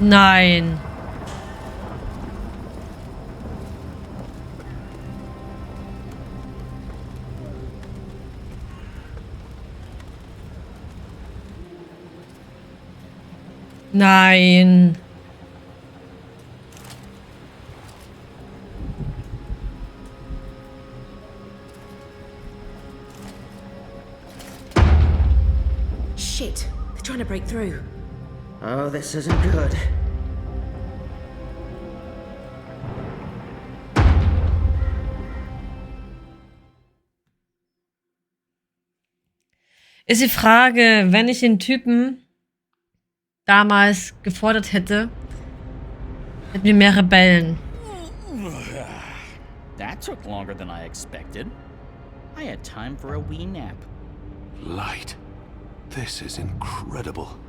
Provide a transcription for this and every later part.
Nein. Nein. Shit, they're trying to break through. Oh, this isn't good. Ist die Frage, wenn ich den Typen damals gefordert hätte, hätten wir mehr Rebellen. That took longer than I expected. I had time for a wee nap. Light. This is incredible.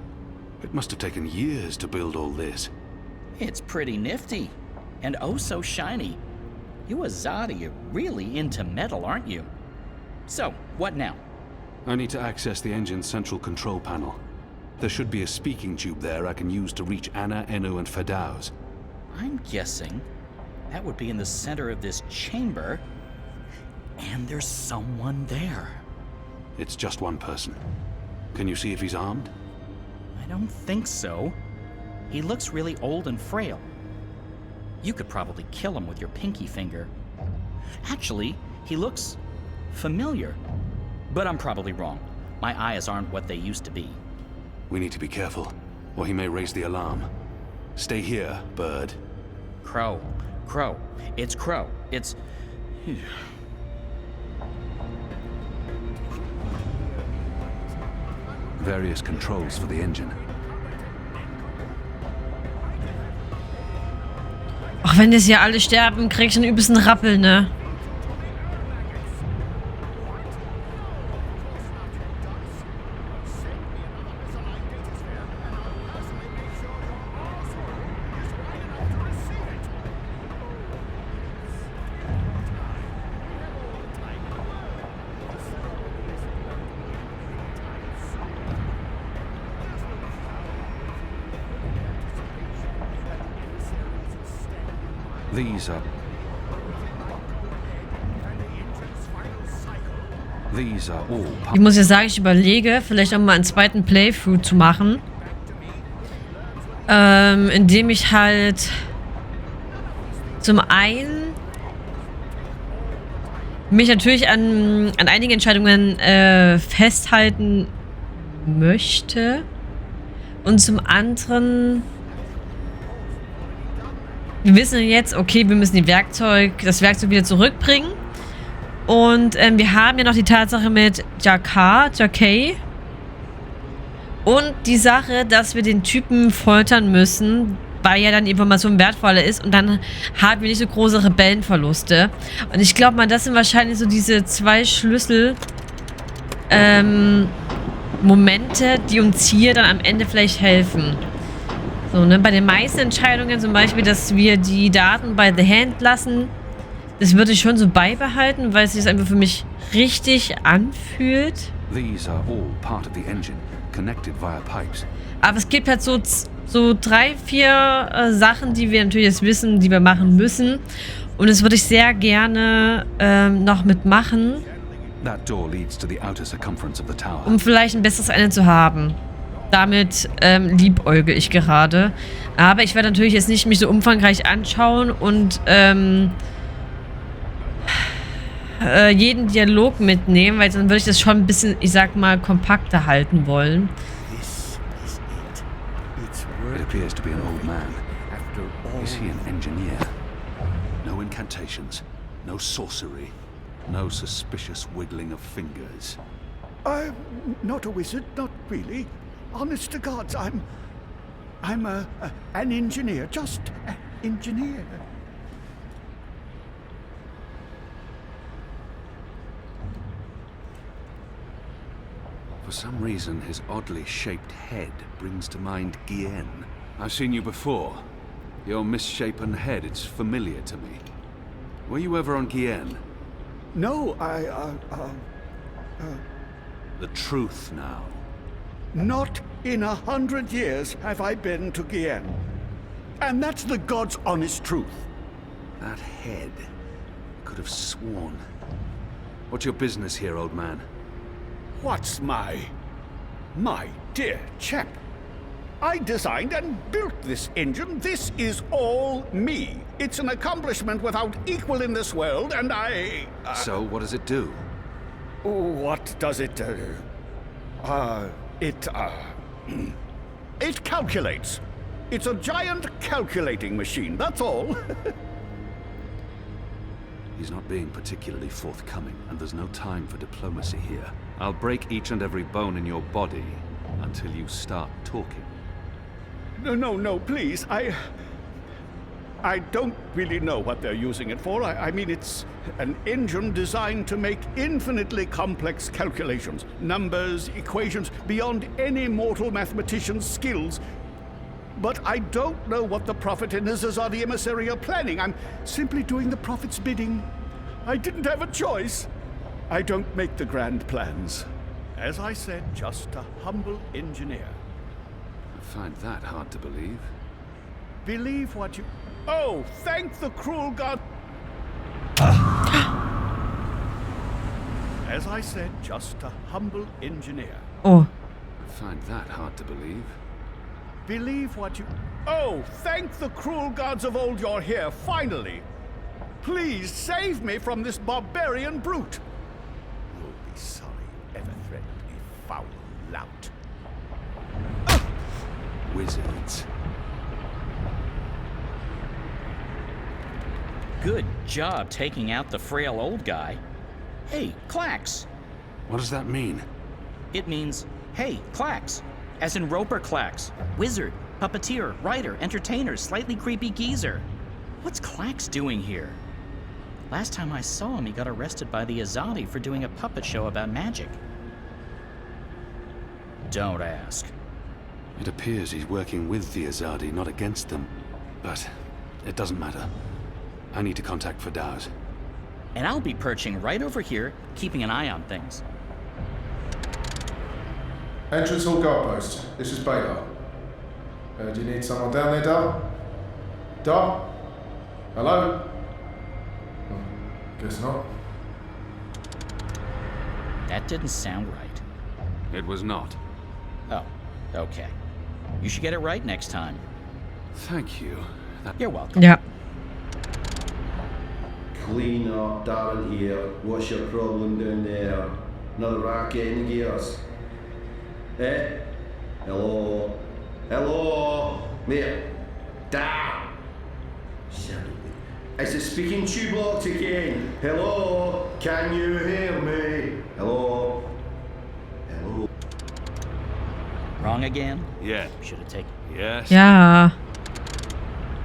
It must have taken years to build all this. It's pretty nifty. And oh so shiny. You Azadi are really into metal, aren't you? So, what now? I need to access the engine's central control panel. There should be a speaking tube there I can use to reach Anna, Enu, and Fedauz. I'm guessing that would be in the center of this chamber. And there's someone there. It's just one person. Can you see if he's armed? I don't think so. He looks really old and frail. You could probably kill him with your pinky finger. Actually, he looks familiar. But I'm probably wrong. My eyes aren't what they used to be. We need to be careful, or he may raise the alarm. Stay here, Bird. Crow. Crow. It's Crow. It's... Various controls for the engine. Auch wenn das hier alle sterben, krieg ich einen übelsten Rappel, ne? These are all Ich muss ja sagen, ich überlege, vielleicht auch mal einen zweiten Playthrough zu machen. Indem ich halt zum einen mich natürlich an einigen Entscheidungen festhalten möchte. Und zum anderen, wir wissen jetzt, okay, wir müssen das Werkzeug wieder zurückbringen. Und wir haben ja noch die Tatsache mit Jakay. Und die Sache, dass wir den Typen foltern müssen, weil ja dann die Information wertvoller ist. Und dann haben wir nicht so große Rebellenverluste. Und ich glaube mal, das sind wahrscheinlich so diese zwei Schlüssel Momente, die uns hier dann am Ende vielleicht helfen. So, ne? Bei den meisten Entscheidungen, zum Beispiel, dass wir die Daten bei The Hand lassen, das würde ich schon so beibehalten, weil es sich einfach für mich richtig anfühlt. These are all part of the engine, connected via pipes. Aber es gibt halt so 3, 4 Sachen, die wir natürlich jetzt wissen, die wir machen müssen. Und das würde ich sehr gerne noch mitmachen, That door leads to the outer circumference of the tower. um vielleicht ein besseres Ende zu haben. Damit liebäuge ich gerade. Aber ich werde natürlich jetzt nicht mich so umfangreich anschauen und jeden Dialog mitnehmen, weil dann würde ich das schon ein bisschen, ich sag mal, kompakter halten wollen. It appears to be an old man. Is he an engineer? No incantations, no sorcery, no suspicious wiggling of fingers. I'm not a wizard, not really. Honest to God, I'm an engineer, just an engineer. For some reason, his oddly shaped head brings to mind Gien. I've seen you before. Your misshapen head, it's familiar to me. Were you ever on Gien? No, The truth now. not in 100 years have I been to Gien. And that's the God's honest truth. That head. I could have sworn. What's your business here, old man? What's my dear chap? I designed and built this engine. This is all me. It's an accomplishment without equal in this world, and I... So, what does it do? What does it do? It calculates. It's a giant calculating machine, that's all. He's not being particularly forthcoming, and there's no time for diplomacy here. I'll break each and every bone in your body until you start talking. No, please. I don't really know what they're using it for. I mean, it's an engine designed to make infinitely complex calculations. Numbers, equations, beyond any mortal mathematician's skills. But I don't know what the Prophet and his Azadi emissary are planning. I'm simply doing the Prophet's bidding. I didn't have a choice. I don't make the grand plans. As I said, just a humble engineer. I find that hard to believe. Believe what you... Oh, thank the cruel God... As I said, just a humble engineer. Oh. I find that hard to believe. Believe what you... Oh, thank the cruel gods of old you're here, finally. Please save me from this barbarian brute. You'll be sorry you ever threatened me, foul lout. Wizards. Good job taking out the frail old guy. Hey, Clax. What does that mean? It means, hey, Clax. As in Roper Clax. Wizard, puppeteer, writer, entertainer, slightly creepy geezer. What's Clax doing here? Last time I saw him, he got arrested by the Azadi for doing a puppet show about magic. Don't ask. It appears he's working with the Azadi, not against them. But it doesn't matter. I need to contact Fadauz. And I'll be perching right over here, keeping an eye on things. Entrance hall guard post. This is Baylor. Do you need someone down there, Dar? Dar? Hello? Guess not. That didn't sound right. It was not. Oh, okay. You should get it right next time. Thank you. You're welcome. Ja. Clean up, Darren here. What's your problem down there? Another racket in the gears? Eh? Hello? Hello? Mate? Damn! It's the speaking tube locked again. Hello? Can you hear me? Hello? Hello? Wrong again? Yeah. Should have taken... Yes. Ja.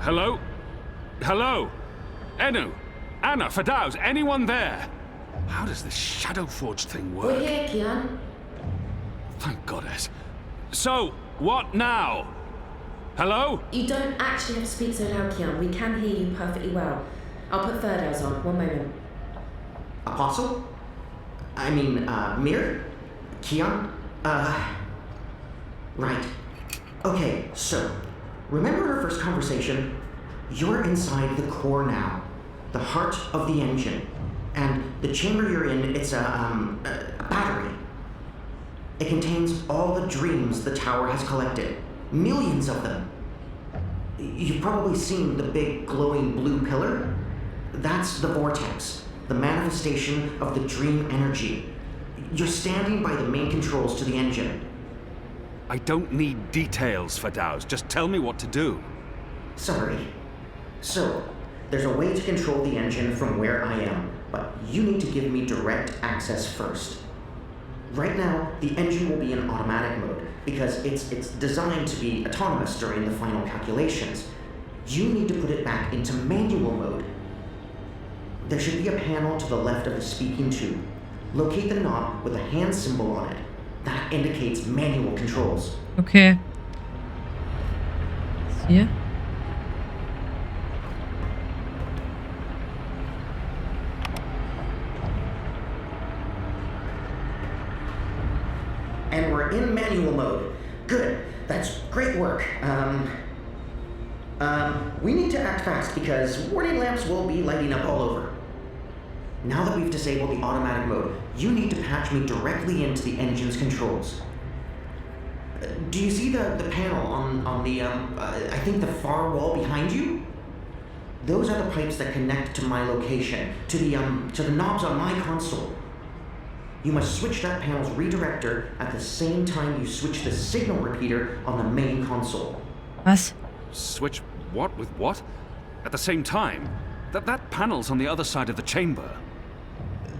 Hello? Hello? Enu? Anna? Fadauz? Anyone there? How does this Shadow Forge thing work? We're here, Kian. Thank goddess. So, what now? Hello? You don't actually have to speak so loud, Kian. We can hear you perfectly well. I'll put Ferdow's on. One moment. Apostle? I mean, Mir? Kian? Right. Okay, so, remember our first conversation? You're inside the core now. The heart of the engine. And the chamber you're in, it's a battery. It contains all the dreams the tower has collected. Millions of them. You've probably seen the big glowing blue pillar. That's the vortex, the manifestation of the dream energy. You're standing by the main controls to the engine. I don't need details, Fadauz. Just tell me what to do. Sorry. So, there's a way to control the engine from where I am, but you need to give me direct access first. Right now, the engine will be in automatic mode, because it's designed to be autonomous during the final calculations. You need to put it back into manual mode. There should be a panel to the left of the speaking tube. Locate the knob with a hand symbol on it. That indicates manual controls. Okay. Hier. And we're in manual mode. Good. That's great work. We need to act fast because warning lamps will be lighting up all over. Now that we've disabled the automatic mode, you need to patch me directly into the engine's controls. Do you see the panel on the, I think the far wall behind you? Those are the pipes that connect to my location, to the knobs on my console. You must switch that panel's redirector at the same time you switch the signal repeater on the main console. Was? Switch what with what? At the same time? That panel's on the other side of the chamber.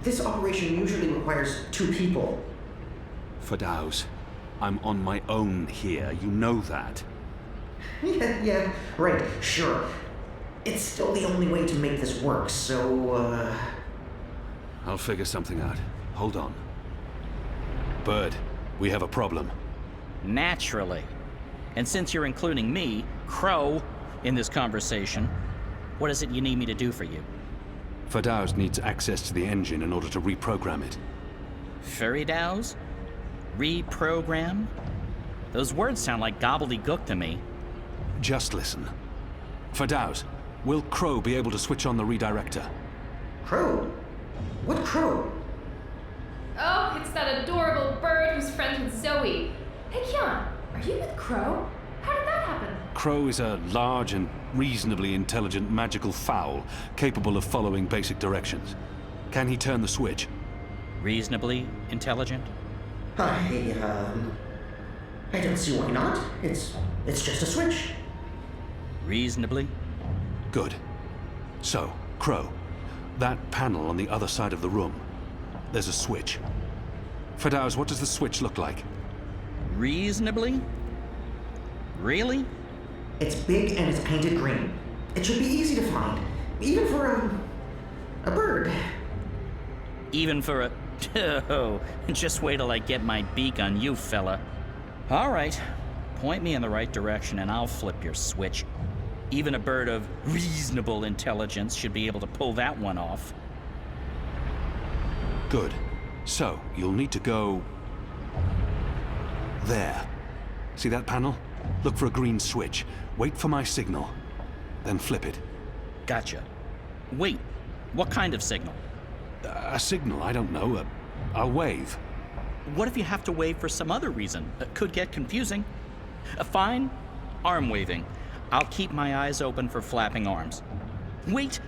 This operation usually requires 2 people. Firdaus, I'm on my own here. You know that. Yeah, right, sure. It's still the only way to make this work, so, I'll figure something out. Hold on. Bird, we have a problem. Naturally. And since you're including me, Crow, in this conversation, what is it you need me to do for you? Firdaus needs access to the engine in order to reprogram it. Firdaus? Reprogram? Those words sound like gobbledygook to me. Just listen. Firdaus, will Crow be able to switch on the redirector? Crow? What Crow? Oh, it's that adorable bird who's friends with Zoe. Hey, Kian, are you with Crow? How did that happen? Crow is a large and reasonably intelligent magical fowl, capable of following basic directions. Can he turn the switch? Reasonably intelligent? I don't see why not. It's just a switch. Reasonably? Good. So, Crow, that panel on the other side of the room, there's a switch. Firdaus, what does the switch look like? Reasonably? Really? It's big and it's painted green. It should be easy to find, even for a bird. Even for a... Oh, just wait till I get my beak on you, fella. All right, point me in the right direction and I'll flip your switch. Even a bird of reasonable intelligence should be able to pull that one off. Good. So, you'll need to go... there. See that panel? Look for a green switch. Wait for my signal. Then flip it. Gotcha. Wait, what kind of signal? A signal, I don't know. I'll wave. What if you have to wave for some other reason? It could get confusing. Fine, arm waving. I'll keep my eyes open for flapping arms. Wait!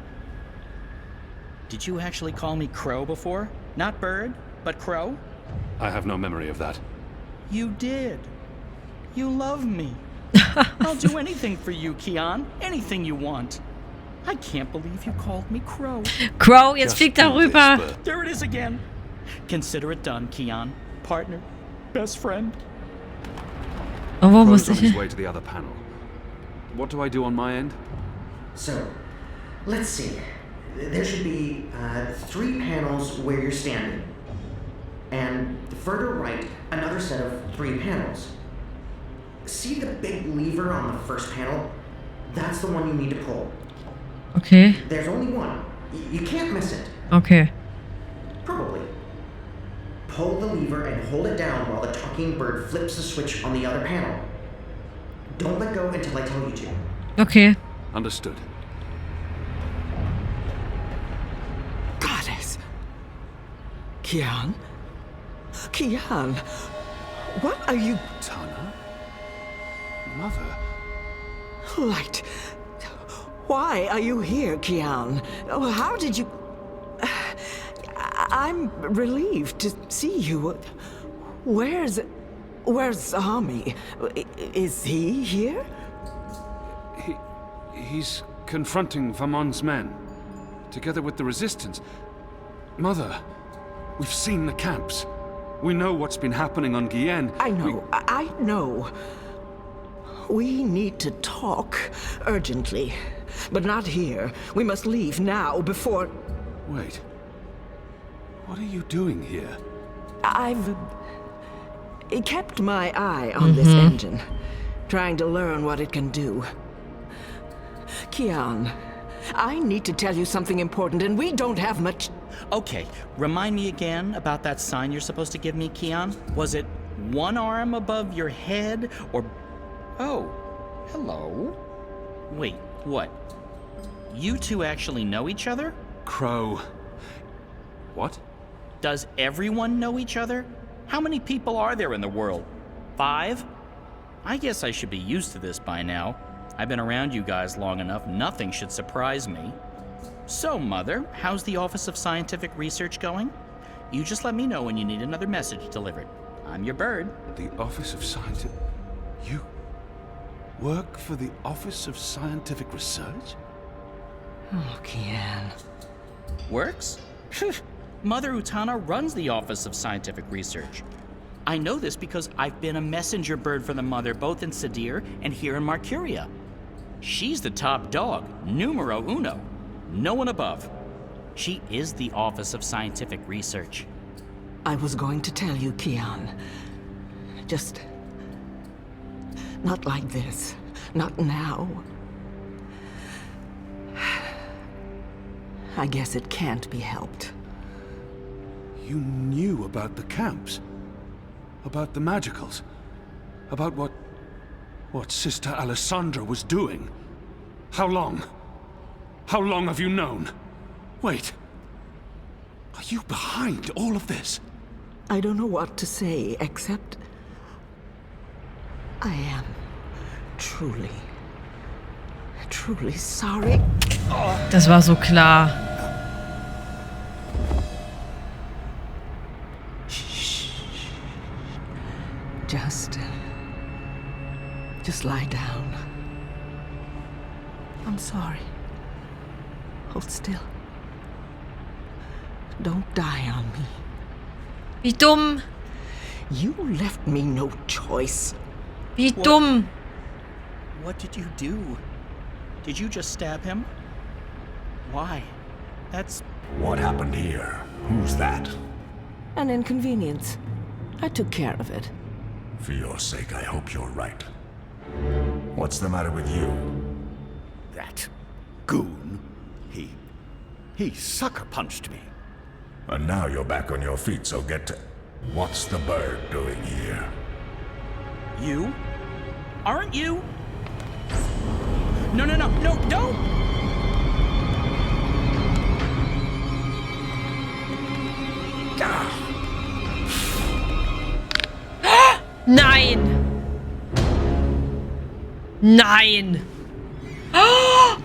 Did you actually call me Crow before? Not bird, but Crow? I have no memory of that. You did. You love me. I'll do anything for you, Kian. Anything you want. I can't believe you called me Crow. Crow, jetzt fliegt darüber. There it is again. Consider it done, Kian. Partner. Best friend. Und wo muss Crow's on ich his hin? way to the other panel. What do I do on my end? So, let's see. There should be 3 panels where you're standing. And further right, another set of 3 panels. See the big lever on the first panel? That's the one you need to pull. Okay, There's only one. You can't miss it. okay. Probably. Pull the lever and hold it down while the talking bird flips the switch on the other panel. Don't let go until I tell you to. Okay. Understood. Goddess! Kian? Kian! What are you... Tana? Mother? Light? Why are you here, Kian? Oh, how did you... I'm relieved to see you. Where's Zami? Is he here? He's confronting Vamon's men, together with the resistance. Mother, we've seen the camps. We know what's been happening on Guyenne. I know, I know. We need to talk urgently, but not here. We must leave now before... Wait. What are you doing here? I've kept my eye on this engine, trying to learn what it can do. Kian, I need to tell you something important, and we don't have much... Okay, remind me again about that sign you're supposed to give me, Kian. Was it one arm above your head, or... Oh, hello. Wait, what? You two actually know each other? Crow. What? Does everyone know each other? How many people are there in the world? 5? I guess I should be used to this by now. I've been around you guys long enough, nothing should surprise me. So, Mother, how's the Office of Scientific Research going? You just let me know when you need another message delivered. I'm your bird. The Office of Scientific... You work for the Office of Scientific Research? Oh, Kian. Works? Mother Utana runs the Office of Scientific Research. I know this because I've been a messenger bird for the Mother both in Sadir and here in Marcuria. She's the top dog, numero uno. No one above. She is the Office of Scientific Research. I was going to tell you, Kian. Just... not like this. Not now. I guess it can't be helped. You knew about the camps? About the magicals? About what Sister Alessandra was doing? How long? How long have you known? Wait. Are you behind all of this? I don't know what to say, except... I am truly sorry. Das war so klar. Just lie down. I'm sorry. Hold still. Don't die on me. Wie dumm. You left me no choice. Wie dumm. What did you do? Did you just stab him? Why? That's... What happened here? Who's that? An inconvenience. I took care of it. For your sake, I hope you're right. What's the matter with you? That goon, he sucker punched me. And now you're back on your feet, so get to... What's the bird doing here? You? Aren't you? No, don't! Nein! Nein! Oh!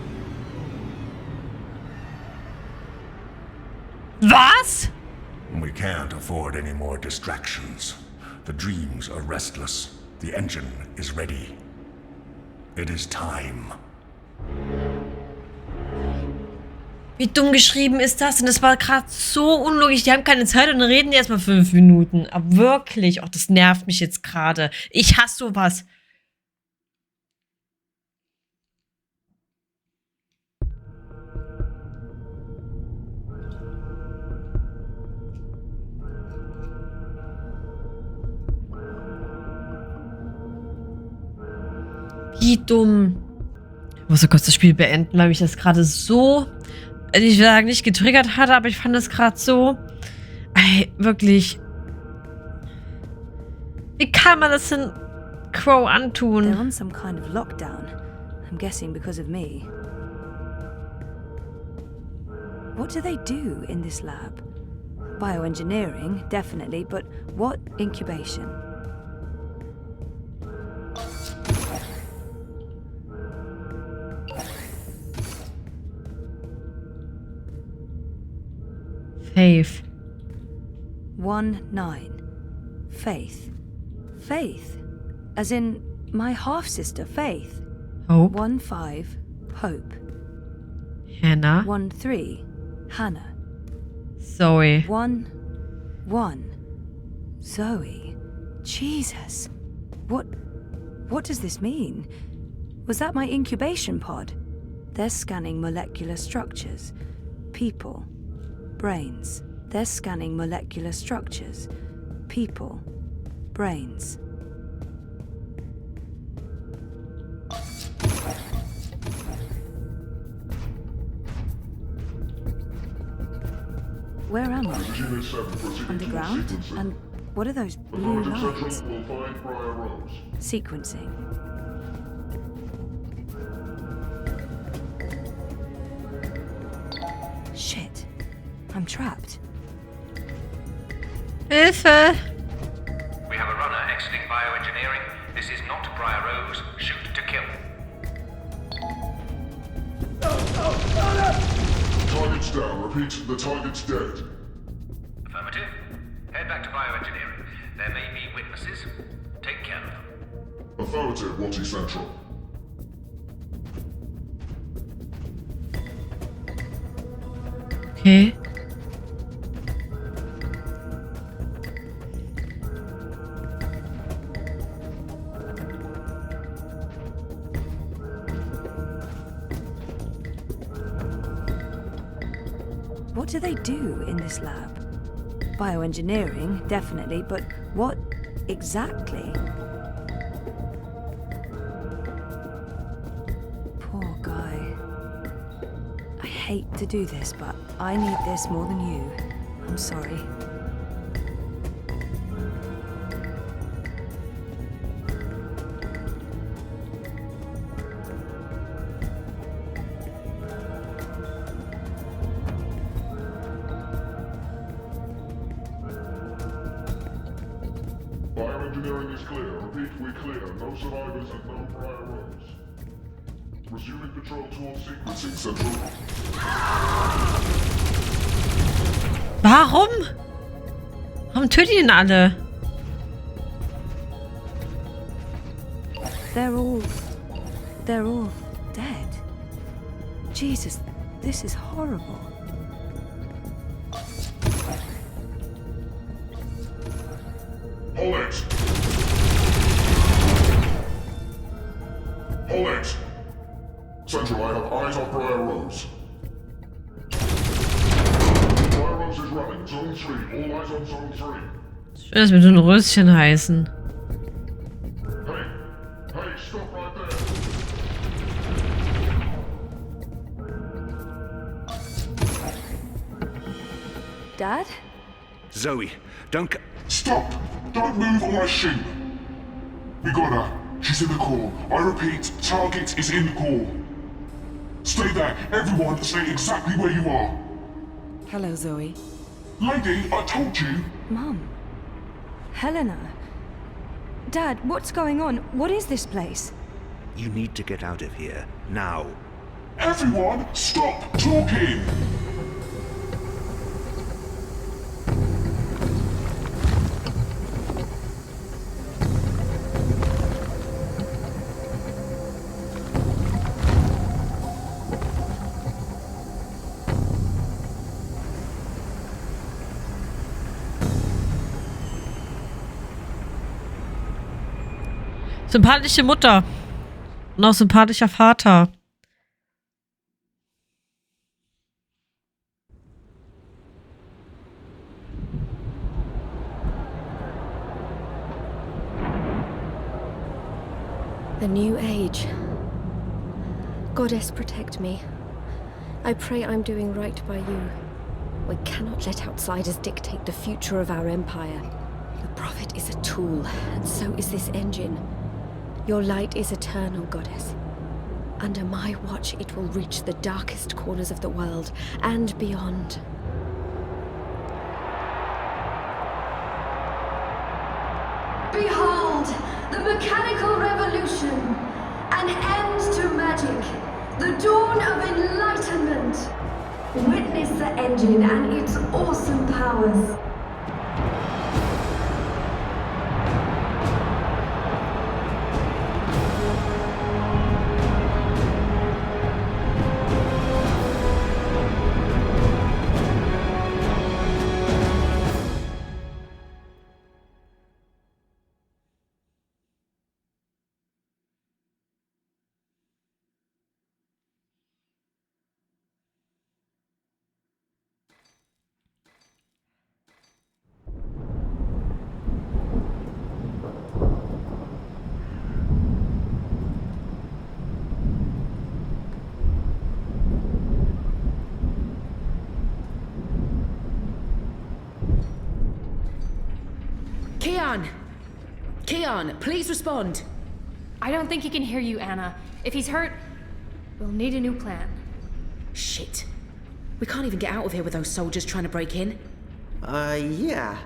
Was? We can't afford any more distractions. The dreams are restless. The engine is ready. It is time. Wie dumm geschrieben ist das? Und das war gerade so unlogisch. Die haben keine Zeit und reden erst mal 5 Minuten. Aber wirklich, auch das nervt mich jetzt gerade. Ich hasse sowas. Wie dumm. Ich muss so kurz das Spiel beenden, weil mich das gerade so, ich will sagen, nicht getriggert hatte, aber ich fand das gerade so, ey, wirklich. Wie kann man das denn Crow antun? They're on some kind of lockdown. I'm guessing because of me. What do they do in this lab? Bioengineering, definitely, but what incubation? Faith. 1-9. Faith. Faith. As in my half-sister, Faith. Hope. 1-5. Hope. Hannah. 1-3. Hannah. Zoe. 1-1. Zoe. Jesus. What does this mean? Was that my incubation pod? They're scanning molecular structures. People. Brains. They're scanning molecular structures. People. Brains. Where am I? Underground? And what are those blue lights? I'm trapped. Hilfe! We have a runner exiting bioengineering. This is not Briar Rose. Shoot to kill. Target's down. Repeat, the target's dead. Affirmative. Head back to bioengineering. There may be witnesses. Take care of them. Affirmative, Wati Central. Okay. What do they do in this lab? Bioengineering, definitely, but what exactly? Poor guy. I hate to do this, but I need this more than you. I'm sorry. Bioengineering is clear. Repeat, we're clear. No survivors and no prior rows. Resuming patrol towards sequencing central. Warum? Warum töten ihn alle? They're all dead. Jesus, this is horrible. Hold it! Hold it! Central, I have eyes on Briar Rose. Briar Rose is running. Zone 3. All eyes on Zone 3. Ich will das mit den Röschen heißen. Hey! Hey, stop right there! Dad? Zoe, don't... Stop! Don't move or I shoot! We got her. She's in the core. I repeat, target is in the core. Stay there. Everyone stay exactly where you are. Hello, Zoe. Lady, I told you. Mum. Helena. Dad, what's going on? What is this place? You need to get out of here. Now. Everyone, stop talking! Sympathische Mutter. Und auch sympathischer Vater. The new age. Goddess, protect me. I pray I'm doing right by you. We cannot let outsiders dictate the future of our empire. The prophet is a tool, and so is this engine. Your light is eternal, Goddess. Under my watch, it will reach the darkest corners of the world and beyond. Behold, the mechanical revolution, an end to magic, the dawn of enlightenment. Witness the engine and its awesome powers. Keon, please respond. I don't think he can hear you, Anna. If he's hurt, we'll need a new plan. Shit. We can't even get out of here with those soldiers trying to break in. Yeah.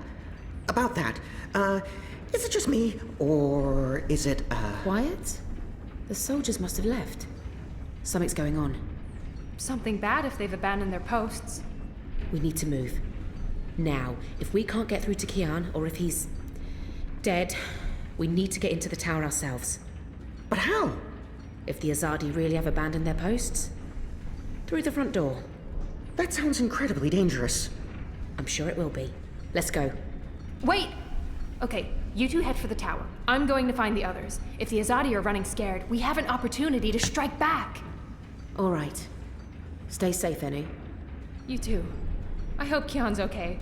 About that. Is it just me, or is it, Quiet? The soldiers must have left. Something's going on. Something bad if they've abandoned their posts. We need to move. Now, if we can't get through to Kian, or if he's dead, we need to get into the tower ourselves. But how? If the Azadi really have abandoned their posts? Through the front door. That sounds incredibly dangerous. I'm sure it will be. Let's go. Wait! Okay, you two head for the tower. I'm going to find the others. If the Azadi are running scared, we have an opportunity to strike back. All right. Stay safe, Enu. You too. I hope Kian's okay.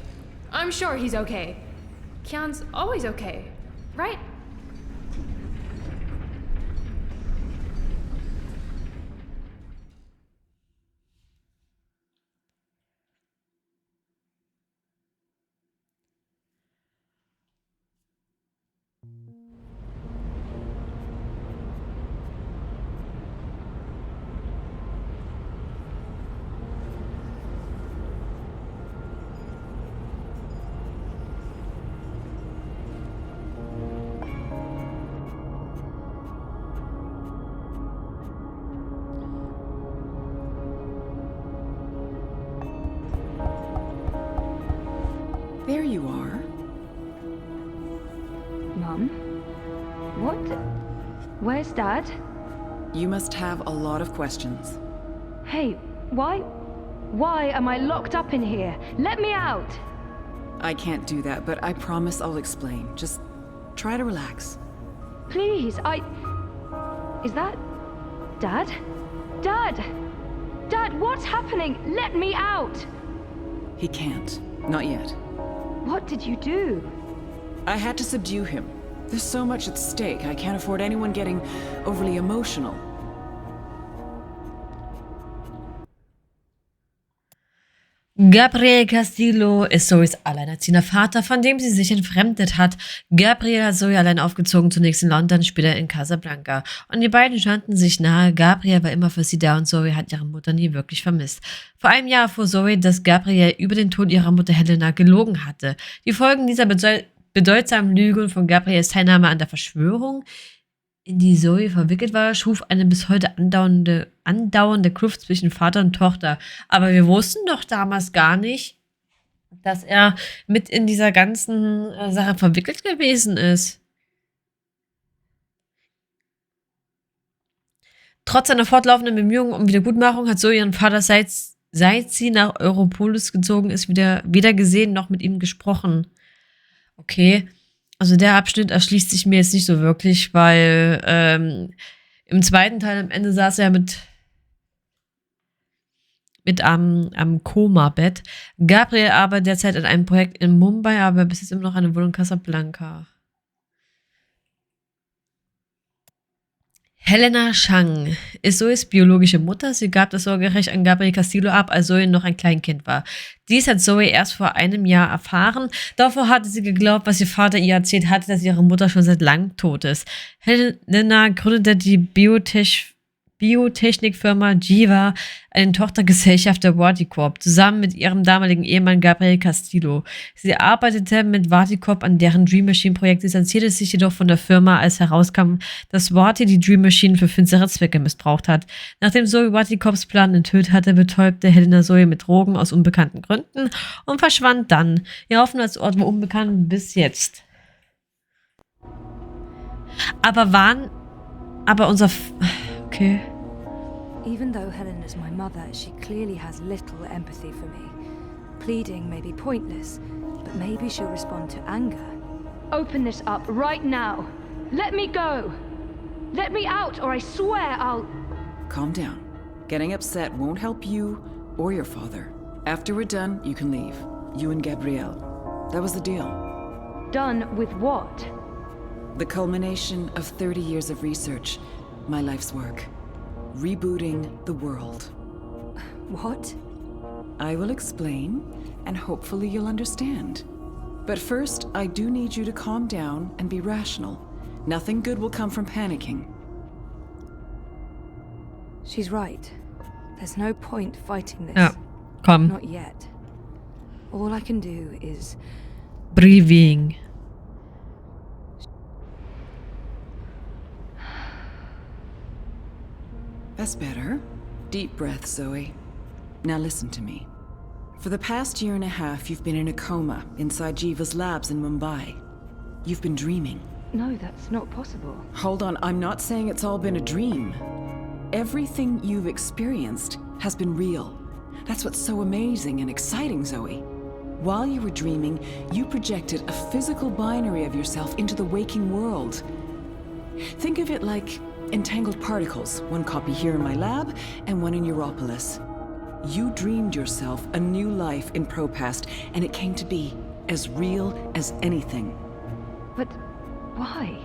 I'm sure he's okay. Kian's always okay, right? There you are. Mum? What? Where's Dad? You must have a lot of questions. Hey, why am I locked up in here? Let me out! I can't do that, but I promise I'll explain. Just try to relax. Please, Is that... Dad? Dad! Dad, what's happening? Let me out! He can't. Not yet. What did you do? I had to subdue him. There's so much at stake, I can't afford anyone getting overly emotional. Gabriel Castillo ist Zoës alleinerziehender Vater, von dem sie sich entfremdet hat. Gabriel hat Zoë allein aufgezogen, zunächst in London, später in Casablanca. Und die beiden standen sich nahe. Gabriel war immer für sie da und Zoë hat ihre Mutter nie wirklich vermisst. Vor einem Jahr erfuhr Zoë, dass Gabriel über den Tod ihrer Mutter Helena gelogen hatte. Die Folgen dieser bedeutsamen Lüge und von Gabriels Teilnahme an der Verschwörung, in die Zoë verwickelt war, schuf eine bis heute andauernde Kluft zwischen Vater und Tochter. Aber wir wussten doch damals gar nicht, dass er mit in dieser ganzen Sache verwickelt gewesen ist. Trotz seiner fortlaufenden Bemühungen um Wiedergutmachung hat Zoë ihren Vater, seit sie nach Europolis gezogen ist, weder gesehen noch mit ihm gesprochen. Okay. Also der Abschnitt erschließt sich mir jetzt nicht so wirklich, weil im zweiten Teil am Ende saß er mit am Koma-Bett. Gabriel arbeitet derzeit an einem Projekt in Mumbai, aber bis jetzt immer noch eine Wohnung in Casablanca. Helena Chang ist Zoës biologische Mutter. Sie gab das Sorgerecht an Gabriel Castillo ab, als Zoë noch ein Kleinkind war. Dies hat Zoë erst vor einem Jahr erfahren. Davor hatte sie geglaubt, was ihr Vater ihr erzählt hatte, dass ihre Mutter schon seit langem tot ist. Helena gründete die Biotechnikfirma Jahr, eine Tochtergesellschaft der WatiCorp, zusammen mit ihrem damaligen Ehemann Gabriel Castillo. Sie arbeitete mit WatiCorp an deren Dream Machine-Projekt, distanzierte sich jedoch von der Firma, als herauskam, dass Wati die Dream Machine für finstere Zwecke missbraucht hat. Nachdem Zoë WatiCorps Plan enthüllt hatte, betäubte Helena Zoë mit Drogen aus unbekannten Gründen und verschwand dann. Ihr Aufenthaltsort war unbekannt bis jetzt. Okay. Even though Helena's my mother, she clearly has little empathy for me. Pleading may be pointless, but maybe she'll respond to anger. Open this up right now. Let me go. Let me out, or I swear I'll... Calm down. Getting upset won't help you or your father. After we're done, you can leave. You and Gabrielle. That was the deal. Done with what? The culmination of 30 years of research. My life's work. Rebooting the world. What? I will explain, and hopefully you'll understand. But first, I do need you to calm down and be rational. Nothing good will come from panicking. She's right. There's no point fighting this. Ja, Komm. Not yet. All I can do is... Breathing. That's better. Deep breath, Zoe. Now listen to me. For the past year and a half, you've been in a coma inside Jiva's labs in Mumbai. You've been dreaming. No, that's not possible. Hold on, I'm not saying it's all been a dream. Everything you've experienced has been real. That's what's so amazing and exciting, Zoe. While you were dreaming, you projected a physical binary of yourself into the waking world. Think of it like entangled particles, one copy here in my lab and one in Europolis. You dreamed yourself a new life in Propast, and it came to be as real as anything. But why?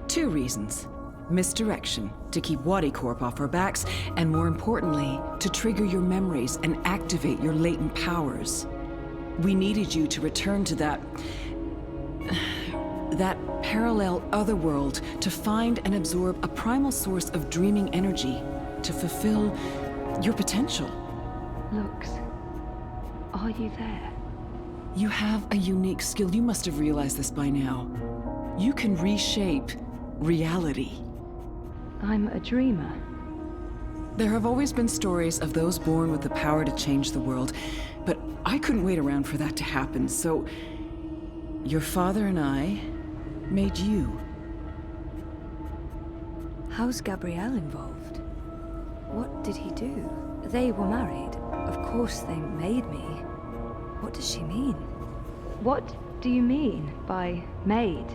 2 reasons. Misdirection, to keep WatiCorp off our backs, and more importantly, to trigger your memories and activate your latent powers. We needed you to return to that parallel otherworld, to find and absorb a primal source of dreaming energy, to fulfill your potential. Lux, are you there? You have a unique skill. You must have realized this by now. You can reshape reality. I'm a dreamer. There have always been stories of those born with the power to change the world, but I couldn't wait around for that to happen, so your father and I made you. How's Gabrielle involved? What did he do? They were married. Of course they made me. What does she mean? What do you mean by made?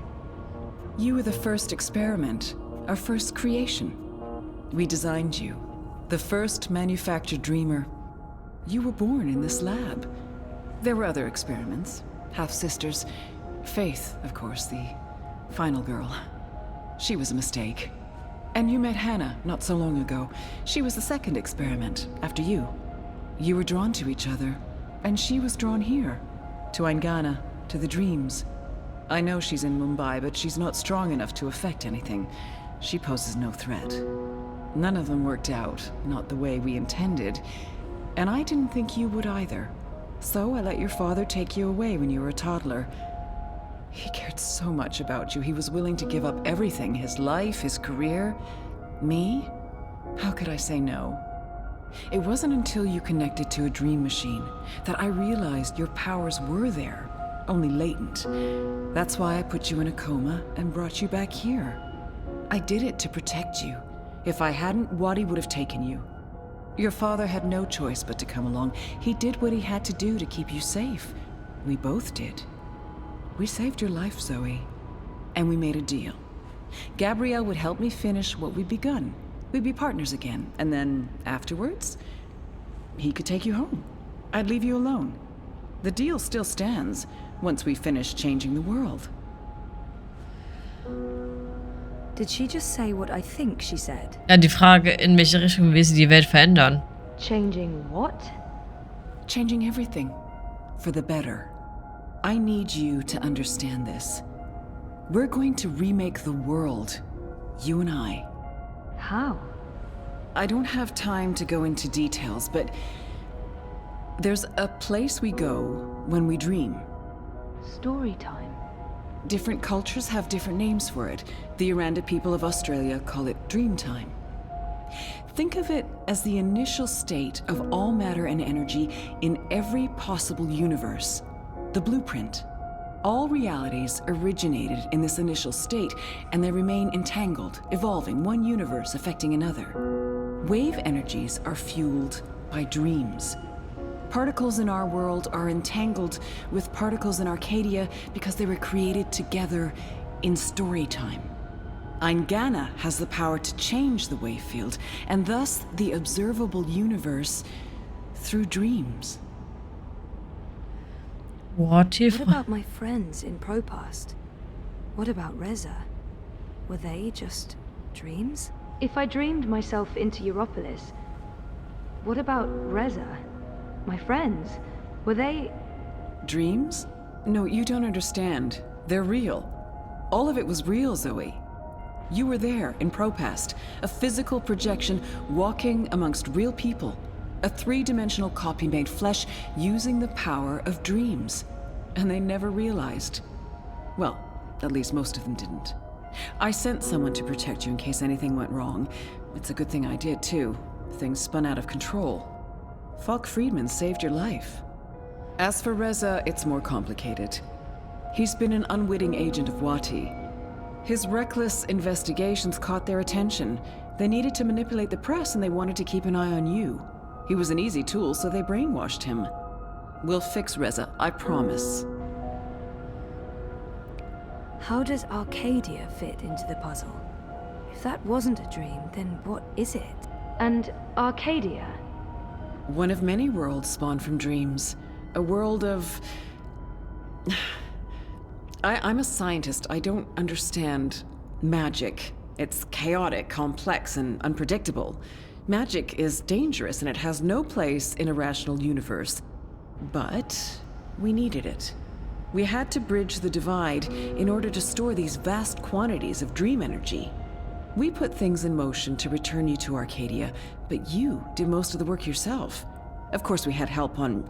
You were the first experiment, our first creation. We designed you, the first manufactured dreamer. You were born in this lab. There were other experiments, half-sisters. Faith, of course, the final girl. She was a mistake. And you met Hannah not so long ago. She was the second experiment, after you. You were drawn to each other, and she was drawn here, to Eingana, to the dreams. I know she's in Mumbai, but she's not strong enough to affect anything. She poses no threat. None of them worked out, not the way we intended. And I didn't think you would either. So I let your father take you away when you were a toddler. He cared so much about you, he was willing to give up everything, his life, his career. Me? How could I say no? It wasn't until you connected to a dream machine that I realized your powers were there, only latent. That's why I put you in a coma and brought you back here. I did it to protect you. If I hadn't, Wati would have taken you. Your father had no choice but to come along. He did what he had to do to keep you safe. We both did. We saved your life, Zoe. And we made a deal. Gabrielle would help me finish what we'd begun. We'd be partners again, and then afterwards, he could take you home. I'd leave you alone. The deal still stands once we finish changing the world. Did she just say what I think she said? Ja, die Frage, in welche Richtung will sie die Welt verändern? Changing what? Changing everything. For the better. I need you to understand this. We're going to remake the world. You and I. How? I don't have time to go into details, but there's a place we go when we dream. Story time. Different cultures have different names for it. The Aranda people of Australia call it dream time. Think of it as the initial state of all matter and energy in every possible universe. The blueprint. All realities originated in this initial state, and they remain entangled, evolving, one universe affecting another. Wave energies are fueled by dreams. Particles in our world are entangled with particles in Arcadia because they were created together in story time. Eingana has the power to change the wave field, and thus the observable universe through dreams. What about my friends in Propast? What about Reza? Were they just dreams? If I dreamed myself into Europolis, what about Reza? My friends? Were they... Dreams? No, you don't understand. They're real. All of it was real, Zoe. You were there in Propast, a physical projection walking amongst real people. A three-dimensional copy made flesh using the power of dreams. And they never realized. Well, at least most of them didn't. I sent someone to protect you in case anything went wrong. It's a good thing I did, too. Things spun out of control. Falk Friedman saved your life. As for Reza, it's more complicated. He's been an unwitting agent of Wati. His reckless investigations caught their attention. They needed to manipulate the press and they wanted to keep an eye on you. He was an easy tool, so they brainwashed him. We'll fix Reza, I promise. How does Arcadia fit into the puzzle? If that wasn't a dream, then what is it? And Arcadia? One of many worlds spawned from dreams. A world of... I'm a scientist. I don't understand magic. It's chaotic, complex, and unpredictable. Magic is dangerous, and it has no place in a rational universe. But we needed it. We had to bridge the divide in order to store these vast quantities of dream energy. We put things in motion to return you to Arcadia, but you did most of the work yourself. Of course, we had help on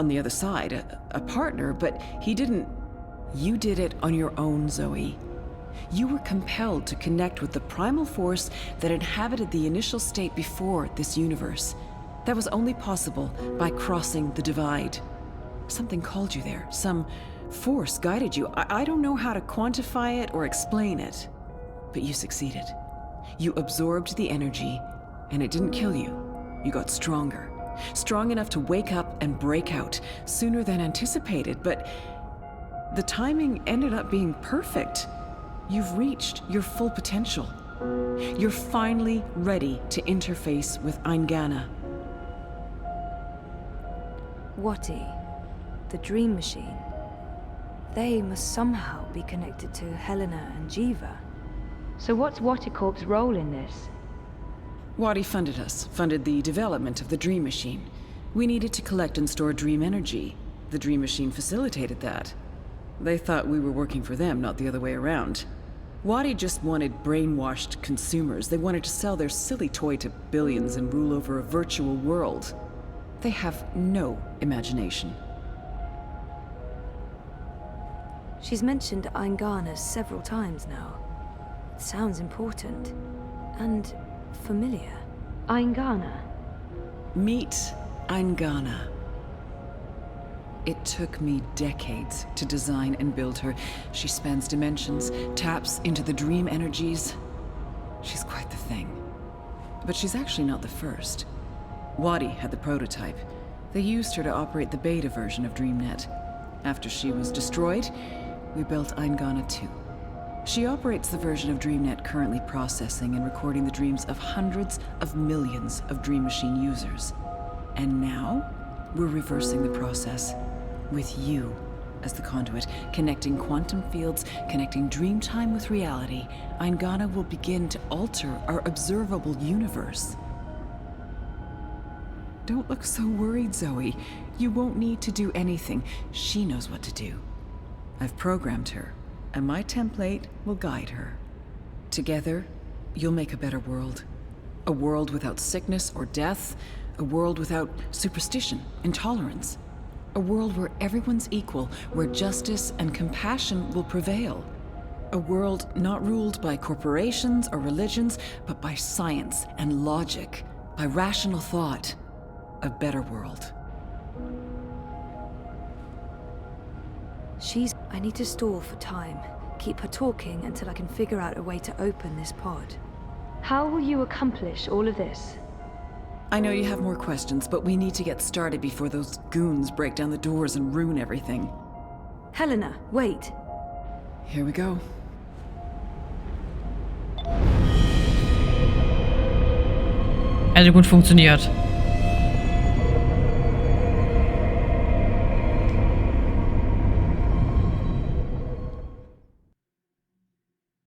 the other side, a partner, but he didn't... You did it on your own, Zoe. You were compelled to connect with the primal force that inhabited the initial state before this universe. That was only possible by crossing the divide. Something called you there. Some force guided you. I don't know how to quantify it or explain it, but you succeeded. You absorbed the energy, and it didn't kill you. You got stronger. Strong enough to wake up and break out sooner than anticipated, but the timing ended up being perfect. You've reached your full potential. You're finally ready to interface with Eingana. Wati, the dream machine. They must somehow be connected to Helena and Jiva. So what's WatiCorp's role in this? Wati funded us, funded the development of the dream machine. We needed to collect and store dream energy. The dream machine facilitated that. They thought we were working for them, not the other way around. Wati just wanted brainwashed consumers. They wanted to sell their silly toy to billions and rule over a virtual world. They have no imagination. She's mentioned Eingana several times now. It sounds important. And familiar. Eingana. Meet Eingana. It took me decades to design and build her. She spans dimensions, taps into the dream energies. She's quite the thing. But she's actually not the first. Wati had the prototype. They used her to operate the beta version of DreamNet. After she was destroyed, we built Eingana 2. She operates the version of DreamNet currently processing and recording the dreams of hundreds of millions of Dream Machine users. And now, we're reversing the process. With you as the conduit, connecting quantum fields, connecting dream time with reality, Eingana will begin to alter our observable universe. Don't look so worried, Zoe. You won't need to do anything. She knows what to do. I've programmed her, and my template will guide her. Together, you'll make a better world. A world without sickness or death, a world without superstition, intolerance. A world where everyone's equal, where justice and compassion will prevail. A world not ruled by corporations or religions, but by science and logic, by rational thought. A better world. I need to stall for time. Keep her talking until I can figure out a way to open this pod. How will you accomplish all of this? I know you have more questions, but we need to get started before those goons break down the doors and ruin everything. Helena, wait. Here we go. Also gut funktioniert.